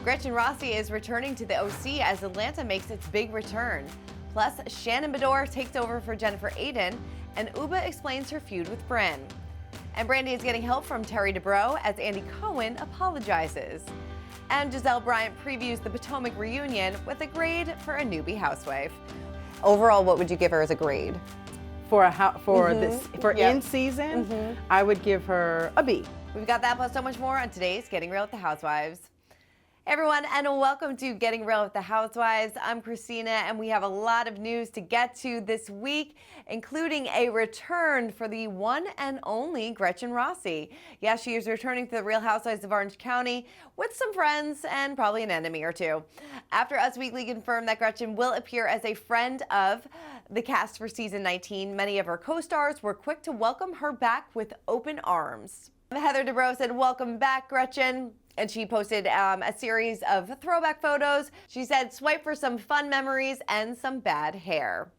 Gretchen Rossi is returning to the OC as Atlanta makes its big return. Plus, Shannon Beador takes over for Jennifer Aydin, and Ubah explains her feud with Brynn. And Brandi is getting help from Terry Dubrow as Andy Cohen apologizes. And Giselle Bryant previews the Potomac reunion with a grade for a newbie housewife. Overall, what would you give her as a grade? For in season, I would give her a B. We've got that plus so much more on today's Getting Real with the Housewives. Hey everyone, and welcome to Getting Real with the Housewives. I'm Christina, and we have a lot of news to get to this week, including a return for the one and only Gretchen Rossi. Yes, she is returning to the Real Housewives of Orange County with some friends and probably an enemy or two. After Us Weekly confirmed that Gretchen will appear as a friend of the cast for season 19, many of her co-stars were quick to welcome her back with open arms. Heather Dubrow said, "Welcome back, Gretchen." And she posted a series of throwback photos. She said, "Swipe for some fun memories and some bad hair."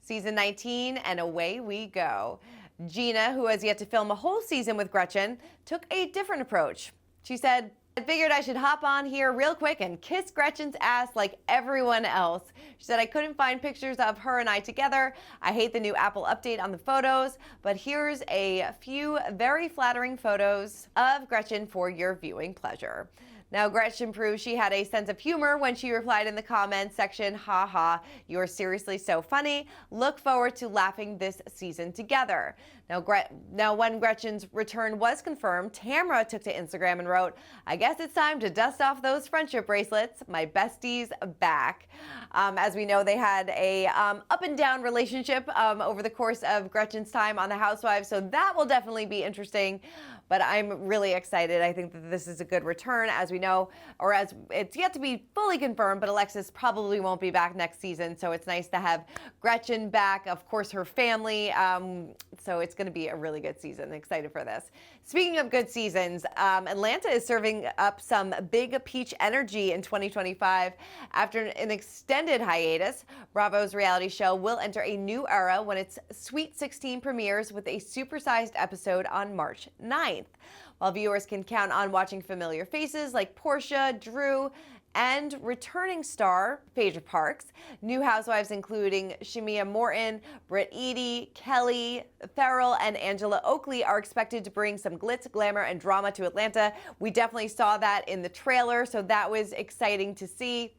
Season 19, and away we go. Gina, who has yet to film a whole season with Gretchen, took a different approach. She said, "I figured I should hop on here real quick and kiss Gretchen's ass like everyone else." She said, "I couldn't find pictures of her and I together. I hate the new Apple update on the photos, but here's a few very flattering photos of Gretchen for your viewing pleasure." Now, Gretchen proved she had a sense of humor when she replied in the comments section, "Ha ha, you're seriously so funny. Look forward to laughing this season together." Now, when Gretchen's return was confirmed, Tamra took to Instagram and wrote, "I guess it's time to dust off those friendship bracelets. My bestie's back." As we know, they had a up and down relationship over the course of Gretchen's time on The Housewives, so that will definitely be interesting. But I'm really excited. I think that this is a good return, as we know, or as it's yet to be fully confirmed, but Alexis probably won't be back next season. So it's nice to have Gretchen back, of course, her family. So it's going to be a really good season. Excited for this. Speaking of good seasons, Atlanta is serving up some big peach energy in 2025. After an extended hiatus, Bravo's reality show will enter a new era when its Sweet 16 premieres with a supersized episode on March 9th. While viewers can count on watching familiar faces like Portia, Drew, and returning star Phaedra Parks, new housewives including Shamia Morton, Britt Eady, Kelly Farrell, and Angela Oakley are expected to bring some glitz, glamour, and drama to Atlanta. We definitely saw that in the trailer, so that was exciting to see.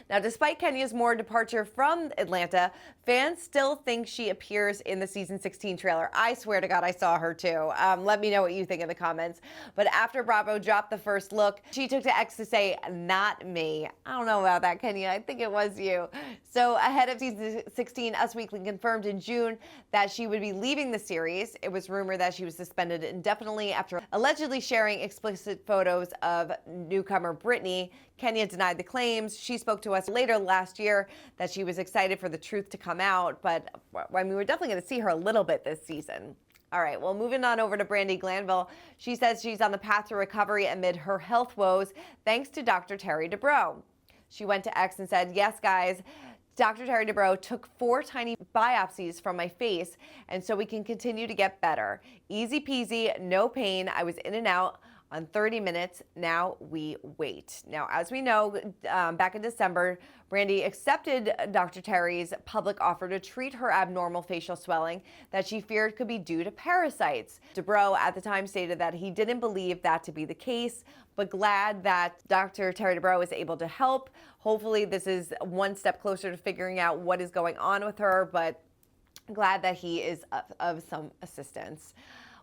Now, despite Kenya's Moore departure from Atlanta, fans still think she appears in the season 16 trailer. I swear to God, I saw her too. Let me know what you think in the comments. But after Bravo dropped the first look, she took to X to say, "Not me." I don't know about that, Kenya. I think it was you. So ahead of season 16, Us Weekly confirmed in June that she would be leaving the series. It was rumored that she was suspended indefinitely after allegedly sharing explicit photos of newcomer Brittany. Kenya denied the claims. She spoke to us later last year that she was excited for the truth to come out, but I mean, we're definitely going to see her a little bit this season. All right, well, moving on over to Brandi Glanville. She says she's on the path to recovery amid her health woes, thanks to Dr. Terry Dubrow. She went to X and said, "Yes, guys, Dr. Terry Dubrow took 4 tiny biopsies from my face, and so we can continue to get better. Easy peasy, no pain. I was in and out on 30 minutes. Now we wait." Now, as we know, back in December, Brandi accepted Dr. Terry's public offer to treat her abnormal facial swelling that she feared could be due to parasites. Dubrow at the time stated that he didn't believe that to be the case, but glad that Dr. Terry Dubrow was able to help. Hopefully this is one step closer to figuring out what is going on with her, but glad that he is of some assistance.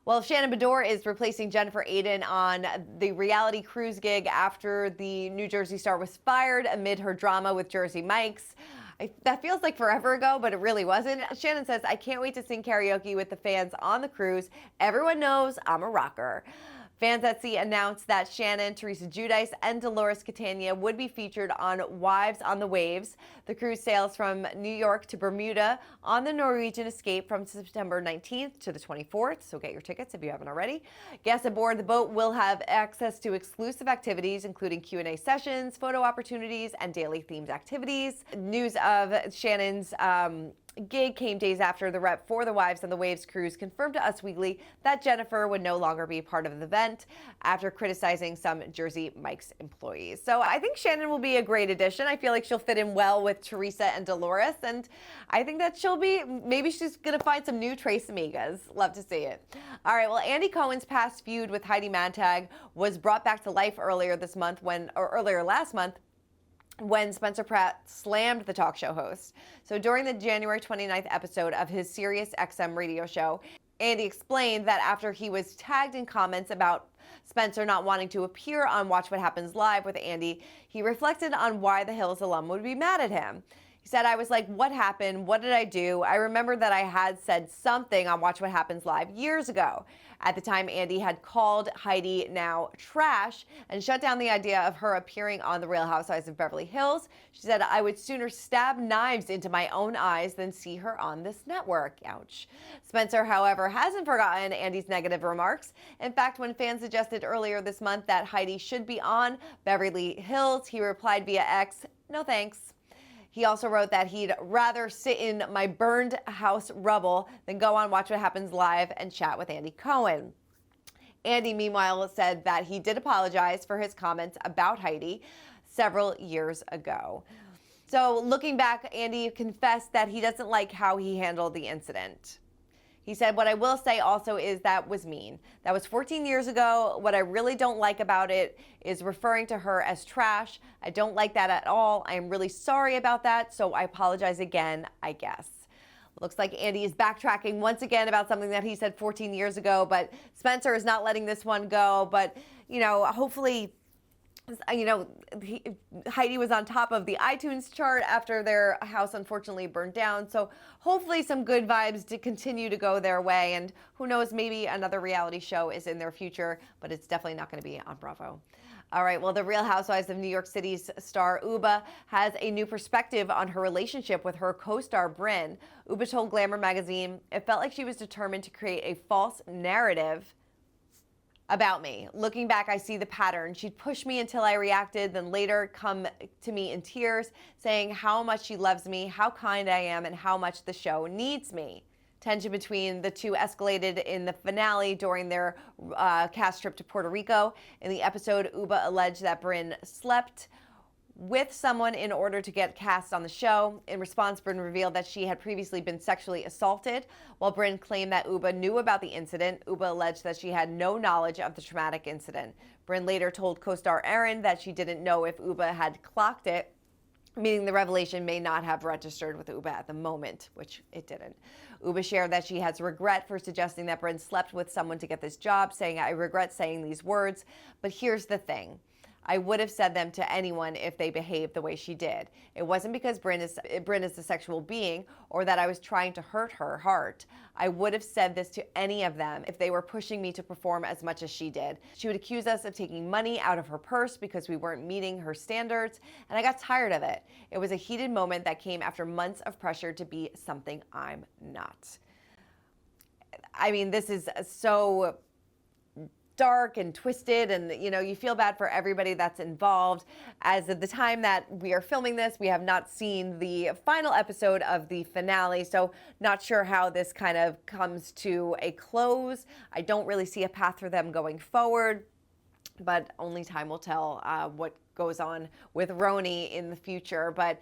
Well, Shannon Beador is replacing Jennifer Aydin on the reality cruise gig after the New Jersey star was fired amid her drama with Jersey Mike's. That feels like forever ago, but it really wasn't. Shannon says, "I can't wait to sing karaoke with the fans on the cruise. Everyone knows I'm a rocker." Fans at Sea announced that Shannon, Teresa Giudice, and Dolores Catania would be featured on Wives on the Waves. The cruise sails from New York to Bermuda on the Norwegian Escape from September 19th to the 24th, so get your tickets if you haven't already. Guests aboard the boat will have access to exclusive activities, including Q&A sessions, photo opportunities, and daily themed activities. News of Shannon's gig came days after the rep for the Wives on the Waves cruise confirmed to Us Weekly that Jennifer would no longer be part of the event after criticizing some Jersey Mike's employees. So I think Shannon will be a great addition. I feel like she'll fit in well with Teresa and Dolores, and I think that maybe she's going to find some new Trace Amigas. Love to see it. All right, well, Andy Cohen's past feud with Heidi Montag was brought back to life earlier last month, when Spencer Pratt slammed the talk show host. So during the January 29th episode of his Sirius XM radio show, Andy explained that after he was tagged in comments about Spencer not wanting to appear on Watch What Happens Live with Andy, he reflected on why the Hills alum would be mad at him. He said, "I was like, what happened? What did I do? I remember that I had said something on Watch What Happens Live years ago." At the time, Andy had called Heidi now trash and shut down the idea of her appearing on The Real Housewives of Beverly Hills. She said, "I would sooner stab knives into my own eyes than see her on this network." Ouch. Spencer, however, hasn't forgotten Andy's negative remarks. In fact, when fans suggested earlier this month that Heidi should be on Beverly Hills, he replied via X, "No thanks." He also wrote that he'd rather sit in my burned house rubble than go on Watch What Happens Live and chat with Andy Cohen. Andy, meanwhile, said that he did apologize for his comments about Heidi several years ago. So looking back, Andy confessed that he doesn't like how he handled the incident. He said, "What I will say also is that was mean. That was 14 years ago. What I really don't like about it is referring to her as trash. I don't like that at all. I am really sorry about that, so I apologize again, I guess." Looks like Andy is backtracking once again about something that he said 14 years ago, but Spencer is not letting this one go. But, hopefully, Heidi was on top of the iTunes chart after their house unfortunately burned down. So hopefully some good vibes to continue to go their way. And who knows, maybe another reality show is in their future, but it's definitely not going to be on Bravo. All right, well, the Real Housewives of New York City's star Ubah has a new perspective on her relationship with her co-star Brynn. Ubah told Glamour magazine, "It felt like she was determined to create a false narrative about me. Looking back, I see the pattern. She'd push me until I reacted, then later come to me in tears, saying how much she loves me, how kind I am, and how much the show needs me." Tension between the two escalated in the finale during their cast trip to Puerto Rico. In the episode, Ubah alleged that Brynn slept with someone in order to get cast on the show. In response, Brynn revealed that she had previously been sexually assaulted. While Brynn claimed that Ubah knew about the incident, Ubah alleged that she had no knowledge of the traumatic incident. Brynn later told co-star Erin that she didn't know if Ubah had clocked it, meaning the revelation may not have registered with Ubah at the moment, which it didn't. Ubah shared that she has regret for suggesting that Brynn slept with someone to get this job, saying, "I regret saying these words, but here's the thing. I would have said them to anyone if they behaved the way she did. It wasn't because Brynn is a sexual being or that I was trying to hurt her heart. I would have said this to any of them if they were pushing me to perform as much as she did. She would accuse us of taking money out of her purse because we weren't meeting her standards, and I got tired of it. It was a heated moment that came after months of pressure to be something I'm not." I mean, this is so dark and twisted, and you feel bad for everybody that's involved. As of the time that we are filming this, we have not seen the final episode of the finale, so not sure how this kind of comes to a close. I don't really see a path for them going forward, but only time will tell what goes on with RHONJ in the future. But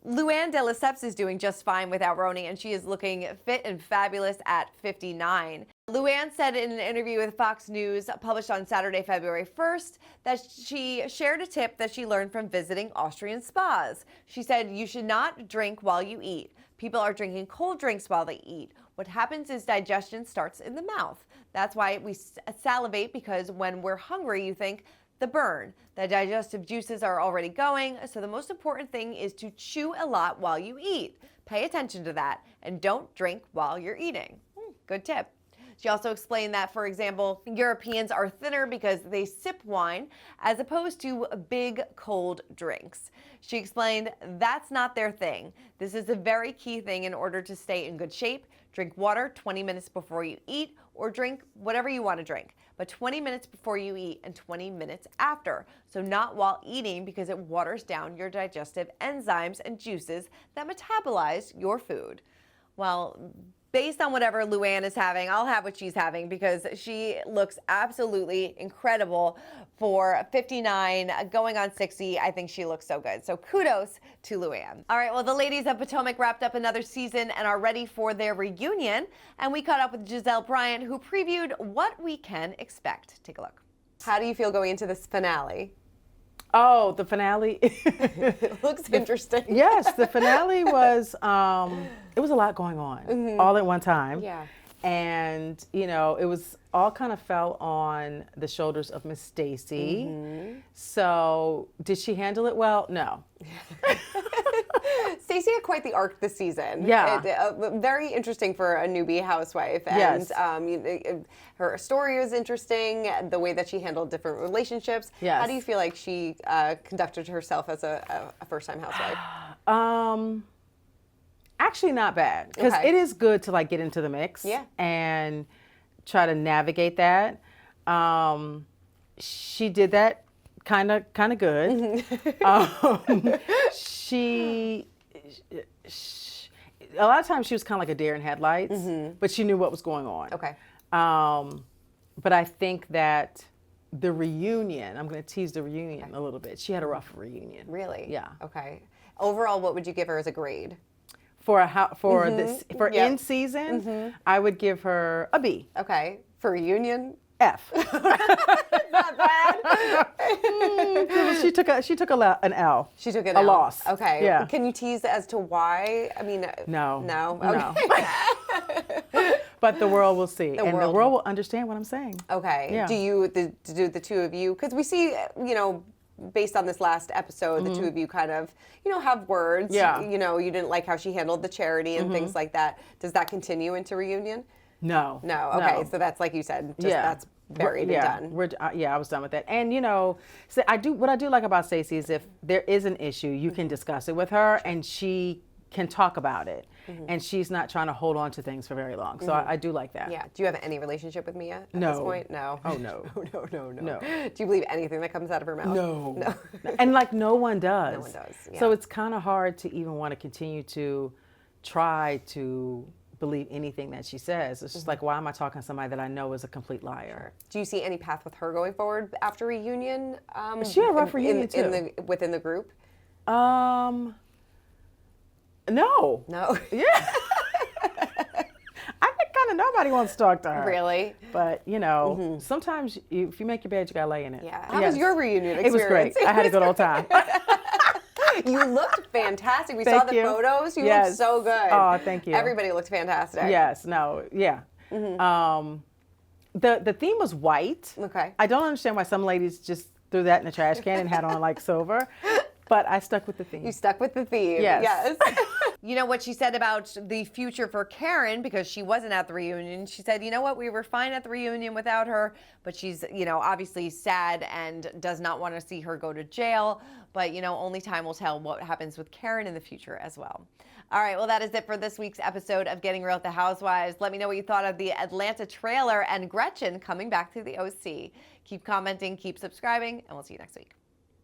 Luann de Lesseps is doing just fine without RHONJ, and she is looking fit and fabulous at 59. Luann said in an interview with Fox News published on Saturday, February 1st, that she shared a tip that she learned from visiting Austrian spas. She said, "You should not drink while you eat. People are drinking cold drinks while they eat. What happens is digestion starts in the mouth. That's why we salivate, because when we're hungry, you think, the burn. The digestive juices are already going, so the most important thing is to chew a lot while you eat. Pay attention to that, and don't drink while you're eating." Good tip. She also explained that, for example, Europeans are thinner because they sip wine as opposed to big cold drinks. She explained that's not their thing. This is a very key thing in order to stay in good shape. Drink water 20 minutes before you eat, or drink whatever you want to drink, but 20 minutes before you eat and 20 minutes after. So not while eating, because it waters down your digestive enzymes and juices that metabolize your food. Well, based on whatever Luann is having, I'll have what she's having because she looks absolutely incredible for 59, going on 60. I think she looks so good. So kudos to Luann. All right, well, the ladies of Potomac wrapped up another season and are ready for their reunion. And we caught up with Giselle Bryant, who previewed what we can expect. Take a look. How do you feel going into this finale? Oh, the finale. Looks interesting. Yes, the finale was, it was a lot going on all at one time. Yeah. And, you know, it was all kind of fell on the shoulders of Miss Stacy. So did she handle it well? No. Stacey had quite the arc this season. Yeah. Very interesting for a newbie housewife. And Yes. Her story was interesting, the way that she handled different relationships. Yes. How do you feel like she conducted herself as a first-time housewife? Actually not bad, because Okay. it is good to like get into the mix and try to navigate that. She did that kind of good. She a lot of times she was kind of like a deer in headlights, but she knew what was going on. Okay. But I think that the reunion, I'm going to tease the reunion a little bit. She had a rough reunion. Really? Yeah. Okay. Overall, what would you give her as a grade? For in season, I would give her a B. Okay. For reunion? F. Not bad. She took an L. She took it a loss. Okay. Yeah. Can you tease as to why? I mean, No. No. No. Okay. But the world will see, and the world world will understand what I'm saying. Okay. Yeah. Do the two of you? Because we see, you know, based on this last episode, the two of you kind of, you know, have words. Yeah. You know, you didn't like how she handled the charity and things like that. Does that continue into reunion? No. No. Okay. So that's like you said. Just that's buried and done. I was done with that. And you know, what I do like about Stacey is if there is an issue, you can discuss it with her, and she can talk about it, and she's not trying to hold on to things for very long. So I do like that. Yeah. Do you have any relationship with Mia at No. this point? No. Oh no. No. Do you believe anything that comes out of her mouth? No. And like no one does. No one does. Yeah. So it's kind of hard to even want to continue to try to believe anything that she says. It's just like, why am I talking to somebody that I know is a complete liar? Do you see any path with her going forward after reunion? She had a rough reunion too. Within the group? No. No. Yeah. I think kind of nobody wants to talk to her. Really? But, you know, sometimes if you make your bed, you got to lay in it. Yeah. How was your reunion experience? It was great. I had a good old time. You looked fantastic. We saw the photos. You looked so good. Oh, thank you. Everybody looked fantastic. Yes. No. Yeah. The theme was white. Okay. I don't understand why some ladies just threw that in the trash can and had on like silver. But I stuck with the theme. You stuck with the theme. Yes. You know what she said about the future for Karen, because she wasn't at the reunion. She said, you know what, we were fine at the reunion without her, but she's, you know, obviously sad and does not want to see her go to jail. But, you know, only time will tell what happens with Karen in the future as well. All right, well, that is it for this week's episode of Getting Real with the Housewives. Let me know what you thought of the Atlanta trailer and Gretchen coming back to the OC. Keep commenting, keep subscribing, and we'll see you next week.